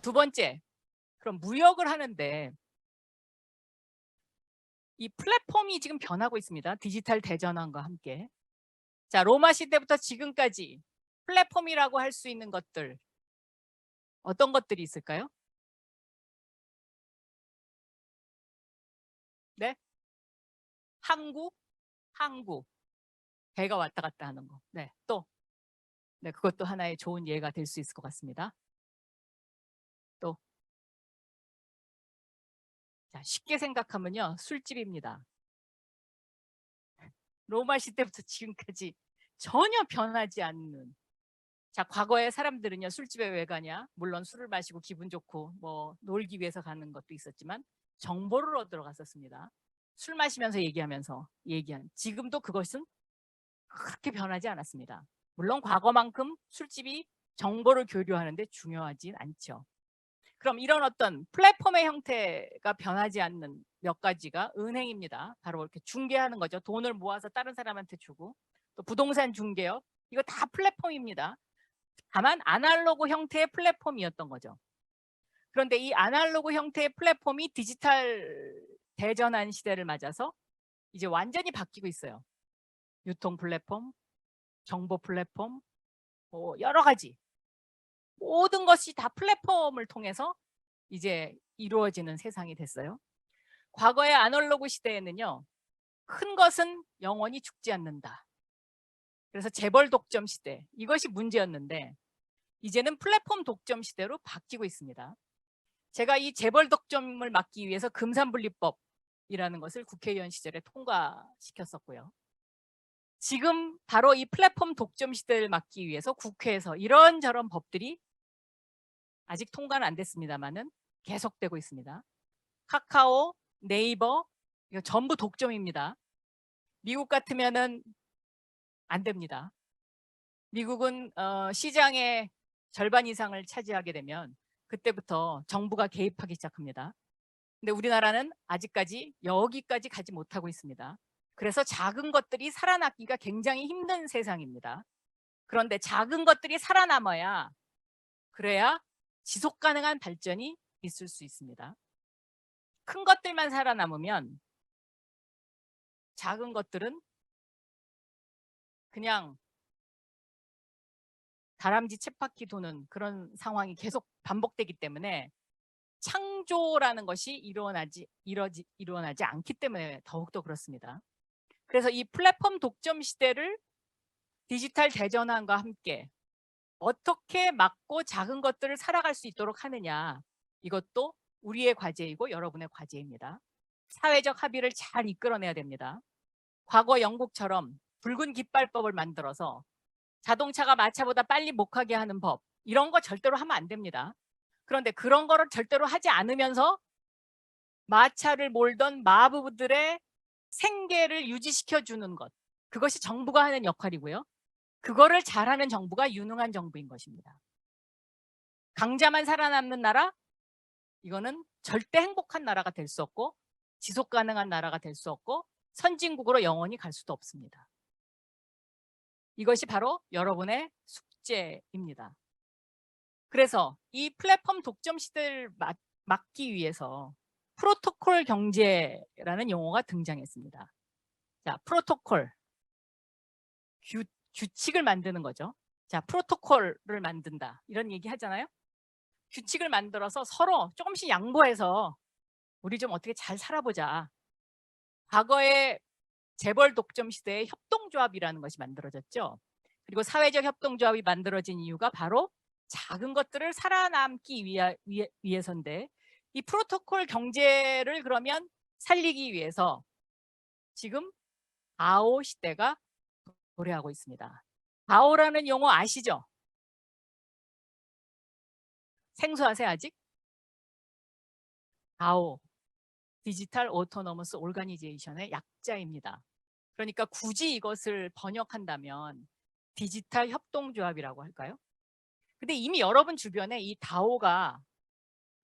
두 번째, 그럼 무역을 하는데 이 플랫폼이 지금 변하고 있습니다. 디지털 대전환과 함께. 자, 로마 시대부터 지금까지 플랫폼이라고 할 수 있는 것들, 어떤 것들이 있을까요? 네? 항구. 배가 왔다 갔다 하는 거. 네, 또. 네, 그것도 하나의 좋은 예가 될 수 있을 것 같습니다. 또. 자, 쉽게 생각하면요. 술집입니다. 로마 시대부터 지금까지 전혀 변하지 않는. 자, 과거에 사람들은요, 술집에 왜 가냐? 물론 술을 마시고 기분 좋고 뭐 놀기 위해서 가는 것도 있었지만 정보를 얻으러 갔었습니다. 술 마시면서 얘기한. 지금도 그것은 그렇게 변하지 않았습니다. 물론 과거만큼 술집이 정보를 교류하는데 중요하진 않죠. 그럼 이런 어떤 플랫폼의 형태가 변하지 않는 몇 가지가 은행입니다. 바로 이렇게 중개하는 거죠. 돈을 모아서 다른 사람한테 주고, 또 부동산 중개업, 이거 다 플랫폼입니다. 다만 아날로그 형태의 플랫폼이었던 거죠. 그런데 이 아날로그 형태의 플랫폼이 디지털 대전환 시대를 맞아서 이제 완전히 바뀌고 있어요. 유통 플랫폼, 정보 플랫폼, 여러 가지 모든 것이 다 플랫폼을 통해서 이제 이루어지는 세상이 됐어요. 과거의 아날로그 시대에는요, 큰 것은 영원히 죽지 않는다. 그래서 재벌 독점 시대, 이것이 문제였는데 이제는 플랫폼 독점 시대로 바뀌고 있습니다. 제가 이 재벌 독점을 막기 위해서 금산분리법이라는 것을 국회의원 시절에 통과시켰었고요. 지금 바로 이 플랫폼 독점 시대를 막기 위해서 국회에서 이런저런 법들이 아직 통과는 안 됐습니다만은 계속되고 있습니다. 카카오, 네이버, 이거 전부 독점입니다. 미국 같으면은 안 됩니다. 미국은 시장의 절반 이상을 차지하게 되면 그때부터 정부가 개입하기 시작합니다. 근데 우리나라는 아직까지 여기까지 가지 못하고 있습니다. 그래서 작은 것들이 살아남기가 굉장히 힘든 세상입니다. 그런데 작은 것들이 살아남아야, 그래야 지속 가능한 발전이 있을 수 있습니다. 큰 것들만 살아남으면 작은 것들은 그냥 다람쥐 쳇바퀴 도는 그런 상황이 계속 반복되기 때문에 창조라는 것이 일어나지 않기 때문에 더욱더 그렇습니다. 그래서 이 플랫폼 독점 시대를 디지털 대전환과 함께 어떻게 막고 작은 것들을 살아갈 수 있도록 하느냐, 이것도 우리의 과제이고 여러분의 과제입니다. 사회적 합의를 잘 이끌어내야 됩니다. 과거 영국처럼 붉은 깃발법을 만들어서 자동차가 마차보다 빨리 목하게 하는 법, 이런 거 절대로 하면 안 됩니다. 그런데 그런 거를 절대로 하지 않으면서 마차를 몰던 마부들의 생계를 유지시켜주는 것, 그것이 정부가 하는 역할이고요. 그거를 잘하는 정부가 유능한 정부인 것입니다. 강자만 살아남는 나라, 이거는 절대 행복한 나라가 될 수 없고 지속 가능한 나라가 될 수 없고 선진국으로 영원히 갈 수도 없습니다. 이것이 바로 여러분의 숙제입니다. 그래서 이 플랫폼 독점 시대를 막기 위해서 프로토콜 경제라는 용어가 등장했습니다. 자, 프로토콜, 규칙을 만드는 거죠. 자, 프로토콜을 만든다, 이런 얘기 하잖아요. 규칙을 만들어서 서로 조금씩 양보해서 우리 좀 어떻게 잘 살아보자. 과거에 재벌 독점 시대에 협동조합이라는 것이 만들어졌죠. 그리고 사회적 협동조합이 만들어진 이유가 바로 작은 것들을 살아남기 위해서인데, 이 프로토콜 경제를 그러면 살리기 위해서 지금 다오 시대가 도래하고 있습니다. 다오라는 용어 아시죠? 생소하세요 아직? 다오, 디지털 오토노머스 오르가니제이션의 약자입니다. 그러니까 굳이 이것을 번역한다면 디지털 협동조합이라고 할까요? 근데 이미 여러분 주변에 이 다오가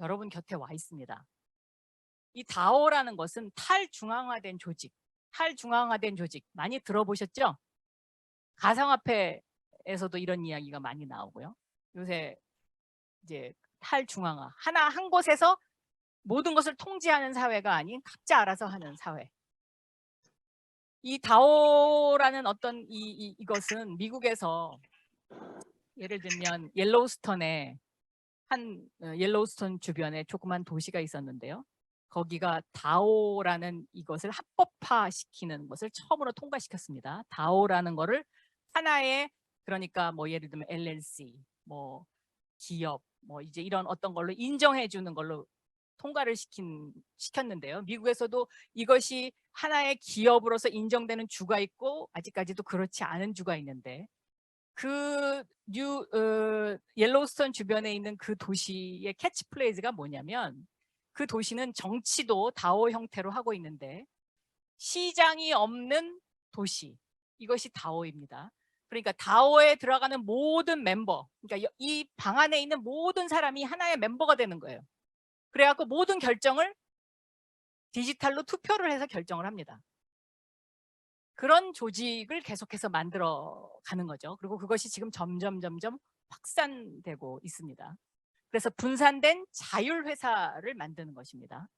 여러분 곁에 와 있습니다. 이 다오라는 것은 탈중앙화된 조직, 많이 들어보셨죠? 가상화폐에서도 이런 이야기가 많이 나오고요. 요새 이제 탈중앙화. 한 곳에서 모든 것을 통제하는 사회가 아닌 각자 알아서 하는 사회. 이 다오라는 어떤 이것은 미국에서 예를 들면 옐로우스톤 주변에 조그만 도시가 있었는데요. 거기가 다오라는 이것을 합법화시키는 것을 처음으로 통과시켰습니다. 다오라는 거를 하나의, 그러니까 뭐 예를 들면 LLC, 뭐 기업, 뭐 이제 이런 어떤 걸로 인정해 주는 걸로 통과를 시켰는데요. 미국에서도 이것이 하나의 기업으로서 인정되는 주가 있고 아직까지도 그렇지 않은 주가 있는데, 그 옐로우스톤 주변에 있는 그 도시의 캐치프레이즈가 뭐냐면, 그 도시는 정치도 다오 형태로 하고 있는데 시장이 없는 도시, 이것이 다오입니다. 그러니까 다오에 들어가는 모든 멤버, 그러니까 이 방 안에 있는 모든 사람이 하나의 멤버가 되는 거예요. 그래갖고 모든 결정을 디지털로 투표를 해서 결정을 합니다. 그런 조직을 계속해서 만들어 가는 거죠. 그리고 그것이 지금 점점 확산되고 있습니다. 그래서 분산된 자율회사를 만드는 것입니다.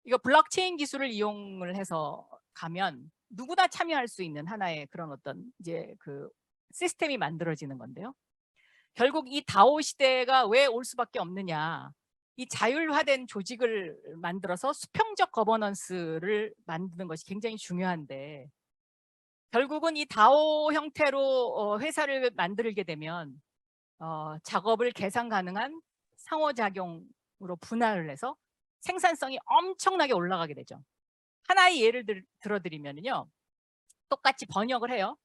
이거 블록체인 기술을 이용을 해서 가면 누구나 참여할 수 있는 하나의 그런 어떤 이제 그 시스템이 만들어지는 건데요. 결국 이 다오 시대가 왜 올 수밖에 없느냐, 이 자율화된 조직을 만들어서 수평적 거버넌스를 만드는 것이 굉장히 중요한데, 결국은 이 다오 형태로 회사를 만들게 되면 작업을 계산 가능한 상호작용으로 분할을 해서 생산성이 엄청나게 올라가게 되죠. 하나의 예를 들어드리면요, 똑같이 번역을 해요.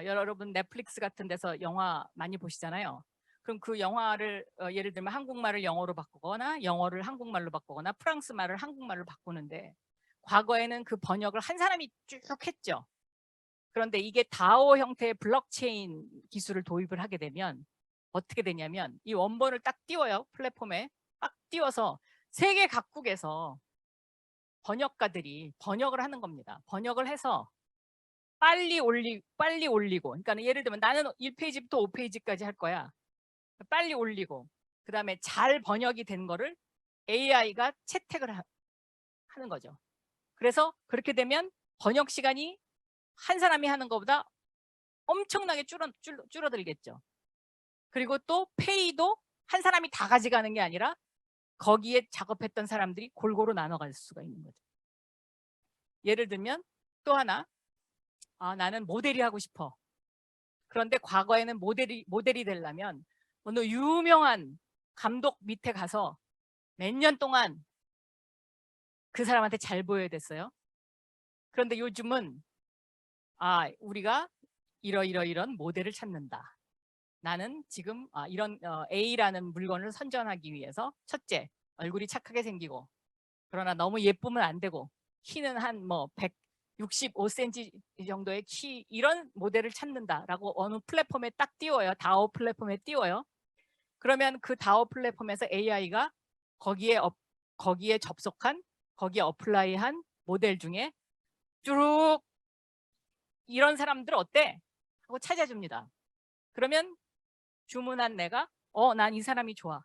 여러분 넷플릭스 같은 데서 영화 많이 보시잖아요. 그럼 그 영화를 예를 들면 한국말을 영어로 바꾸거나 영어를 한국말로 바꾸거나 프랑스 말을 한국말로 바꾸는데, 과거에는 그 번역을 한 사람이 쭉 했죠. 그런데 이게 다오 형태의 블록체인 기술을 도입을 하게 되면 어떻게 되냐면, 이 원본을 딱 띄워요. 플랫폼에 딱 띄워서 세계 각국에서 번역가들이 번역을 하는 겁니다. 번역을 해서 빨리 올리고, 그러니까 예를 들면 나는 1페이지부터 5페이지까지 할 거야. 빨리 올리고, 그 다음에 잘 번역이 된 거를 AI가 채택을 하는 거죠. 그래서 그렇게 되면 번역 시간이 한 사람이 하는 것보다 엄청나게 줄어들겠죠. 그리고 또 페이도 한 사람이 다 가져가는 게 아니라 거기에 작업했던 사람들이 골고루 나눠갈 수가 있는 거죠. 예를 들면 또 하나, 나는 모델이 하고 싶어. 그런데 과거에는 모델이 되려면 어느 유명한 감독 밑에 가서 몇 년 동안 그 사람한테 잘 보여야 됐어요. 그런데 요즘은 우리가 이런 모델을 찾는다. 나는 지금 이런 A라는 물건을 선전하기 위해서, 첫째, 얼굴이 착하게 생기고 그러나 너무 예쁘면 안 되고 키는 한 뭐 165cm 정도의 키, 이런 모델을 찾는다라고 어느 플랫폼에 딱 띄워요. 다오 플랫폼에 띄워요. 그러면 그 다오 플랫폼에서 AI가 거기에 접속한, 거기에 어플라이한 모델 중에 쭉 이런 사람들 어때? 하고 찾아줍니다. 그러면 주문한 내가 난 이 사람이 좋아.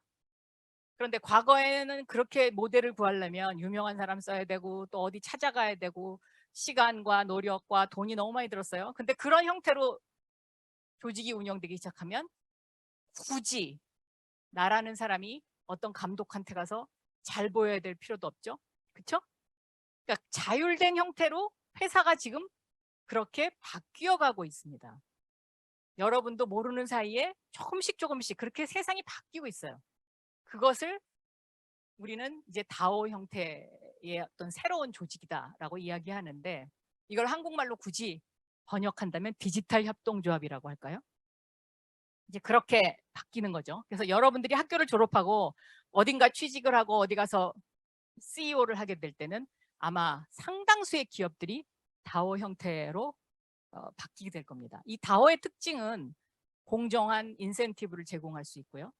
그런데 과거에는 그렇게 모델을 구하려면 유명한 사람 써야 되고 또 어디 찾아가야 되고 시간과 노력과 돈이 너무 많이 들었어요. 근데 그런 형태로 조직이 운영되기 시작하면 굳이 나라는 사람이 어떤 감독한테 가서 잘 보여야 될 필요도 없죠. 그렇죠? 그러니까 자율된 형태로 회사가 지금 그렇게 바뀌어 가고 있습니다. 여러분도 모르는 사이에 조금씩 그렇게 세상이 바뀌고 있어요. 그것을 우리는 이제 다오 형태의 어떤 새로운 조직이다라고 이야기하는데, 이걸 한국말로 굳이 번역한다면 디지털 협동조합이라고 할까요? 이제 그렇게 바뀌는 거죠. 그래서 여러분들이 학교를 졸업하고 어딘가 취직을 하고 어디 가서 CEO를 하게 될 때는 아마 상당수의 기업들이 다오 형태로 바뀌게 될 겁니다. 이 다오의 특징은 공정한 인센티브를 제공할 수 있고요.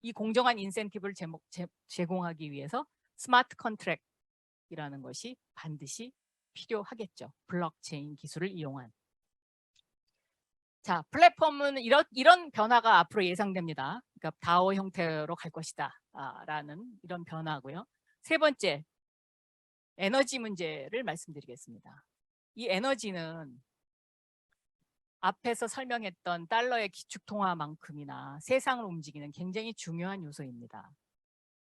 이 공정한 인센티브를 제공하기 위해서 스마트 컨트랙이라는 것이 반드시 필요하겠죠. 블록체인 기술을 이용한. 자, 플랫폼은 이런 변화가 앞으로 예상됩니다. 그러니까 다오 형태로 갈 것이다 라는 이런 변화고요. 세 번째, 에너지 문제를 말씀드리겠습니다. 이 에너지는 앞에서 설명했던 달러의 기축통화만큼이나 세상을 움직이는 굉장히 중요한 요소입니다.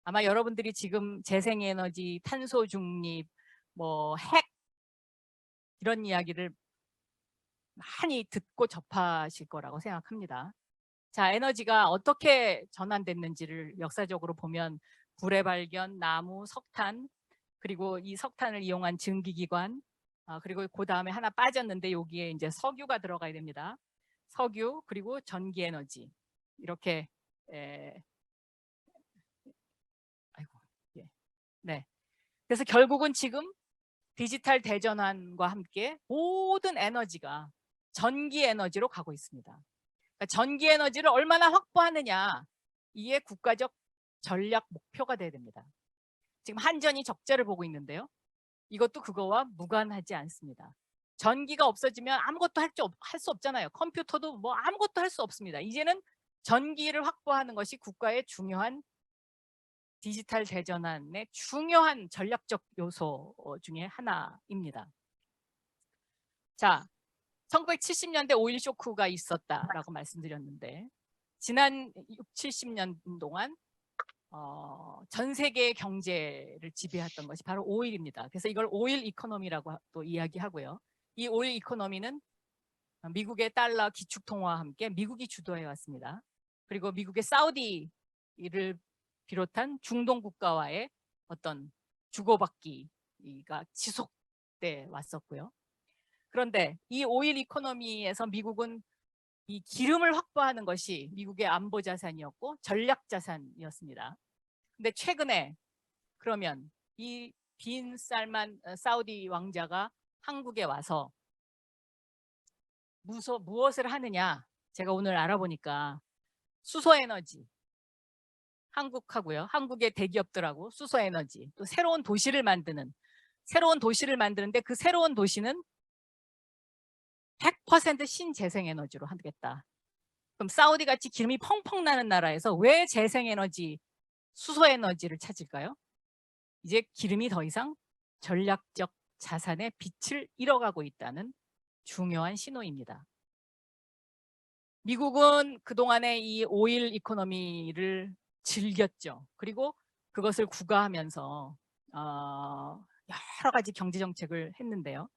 아마 여러분들이 지금 재생에너지, 탄소 중립, 뭐 핵 이런 이야기를 많이 듣고 접하실 거라고 생각합니다. 자, 에너지가 어떻게 전환됐는지를 역사적으로 보면 불의 발견, 나무, 석탄, 그리고 이 석탄을 이용한 증기기관, 그리고 그 다음에 하나 빠졌는데 여기에 이제 석유가 들어가야 됩니다. 석유 그리고 전기에너지 이렇게 아이고 예. 네. 그래서 결국은 지금 디지털 대전환과 함께 모든 에너지가 전기 에너지로 가고 있습니다. 그러니까 전기 에너지를 얼마나 확보하느냐 이게 국가적 전략 목표가 돼야 됩니다. 지금 한전이 적자를 보고 있는데요. 이것도 그거와 무관하지 않습니다. 전기가 없어지면 아무것도 할 수 없잖아요. 컴퓨터도 뭐 아무것도 할 수 없습니다. 이제는 전기를 확보하는 것이 국가의 중요한 디지털 대전환의 중요한 전략적 요소 중에 하나입니다. 자, 1970년대 오일 쇼크가 있었다라고 말씀드렸는데 지난 6, 70년 동안 전 세계의 경제를 지배했던 것이 바로 오일입니다. 그래서 이걸 오일 이코노미라고 또 이야기하고요. 이 오일 이코노미는 미국의 달러 기축통화와 함께 미국이 주도해 왔습니다. 그리고 미국의 사우디를 비롯한 중동 국가와의 어떤 주고받기가 지속돼 왔었고요. 그런데 이 오일 이코노미에서 미국은 이 기름을 확보하는 것이 미국의 안보 자산이었고 전략 자산이었습니다. 근데 최근에 그러면 이 빈 살만 사우디 왕자가 한국에 와서 무엇을 하느냐 제가 오늘 알아보니까 수소에너지 한국하고요. 한국의 대기업들하고 수소에너지 또 새로운 도시를 만드는데 그 새로운 도시는 100% 신재생에너지로 하겠다. 그럼 사우디같이 기름이 펑펑 나는 나라에서 왜 재생에너지 수소에너지를 찾을까요? 이제 기름이 더 이상 전략적 자산의 빛을 잃어가고 있다는 중요한 신호입니다. 미국은 그동안에 이 오일 이코노미를 즐겼죠. 그리고 그것을 구가하면서 여러 가지 경제 정책을 했는데요.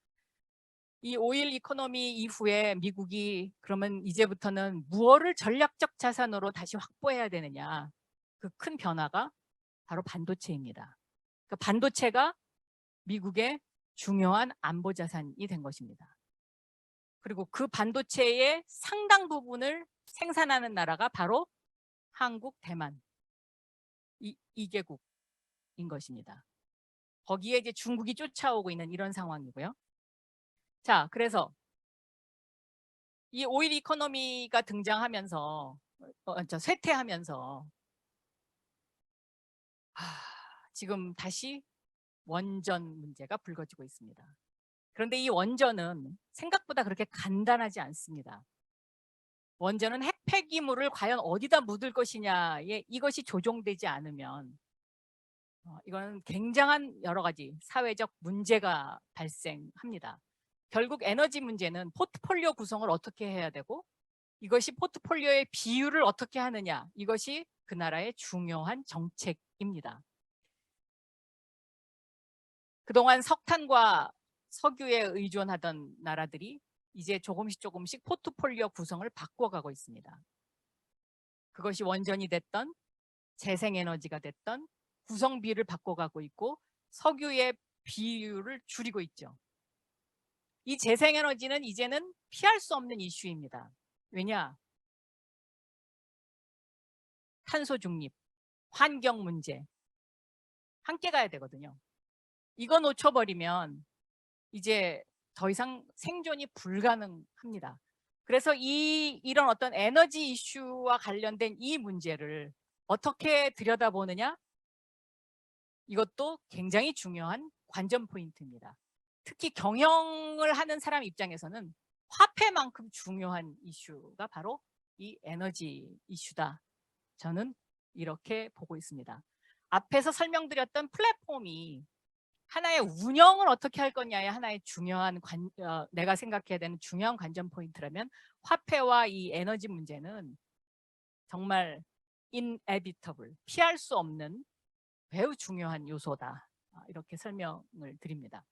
이 오일 이코노미 이후에 미국이 그러면 이제부터는 무엇을 전략적 자산으로 다시 확보해야 되느냐. 그 큰 변화가 바로 반도체입니다. 그 반도체가 미국의 중요한 안보 자산이 된 것입니다. 그리고 그 반도체의 상당 부분을 생산하는 나라가 바로 한국, 대만 이 2개국인 것입니다. 거기에 이제 중국이 쫓아오고 있는 이런 상황이고요. 자, 그래서 이 오일 이코노미가 등장하면서 쇠퇴하면서 지금 다시 원전 문제가 불거지고 있습니다. 그런데 이 원전은 생각보다 그렇게 간단하지 않습니다. 원전은 핵폐기물을 과연 어디다 묻을 것이냐에 이것이 조정되지 않으면 이거는 굉장한 여러 가지 사회적 문제가 발생합니다. 결국 에너지 문제는 포트폴리오 구성을 어떻게 해야 되고 이것이 포트폴리오의 비율을 어떻게 하느냐 이것이 그 나라의 중요한 정책입니다. 그동안 석탄과 석유에 의존하던 나라들이 이제 조금씩 포트폴리오 구성을 바꿔가고 있습니다. 그것이 원전이 됐던 재생에너지가 됐던 구성비를 바꿔가고 있고 석유의 비율을 줄이고 있죠. 이 재생에너지는 이제는 피할 수 없는 이슈입니다. 왜냐? 탄소 중립, 환경 문제 함께 가야 되거든요. 이거 놓쳐버리면 이제 더 이상 생존이 불가능합니다. 그래서 이런 어떤 에너지 이슈와 관련된 이 문제를 어떻게 들여다보느냐? 이것도 굉장히 중요한 관전 포인트입니다. 특히 경영을 하는 사람 입장에서는 화폐만큼 중요한 이슈가 바로 이 에너지 이슈다. 저는 이렇게 보고 있습니다. 앞에서 설명드렸던 플랫폼이 하나의 운영을 어떻게 할 거냐의 하나의 중요한 내가 생각해야 되는 중요한 관전 포인트라면 화폐와 이 에너지 문제는 정말 inevitable, 피할 수 없는 매우 중요한 요소다. 이렇게 설명을 드립니다.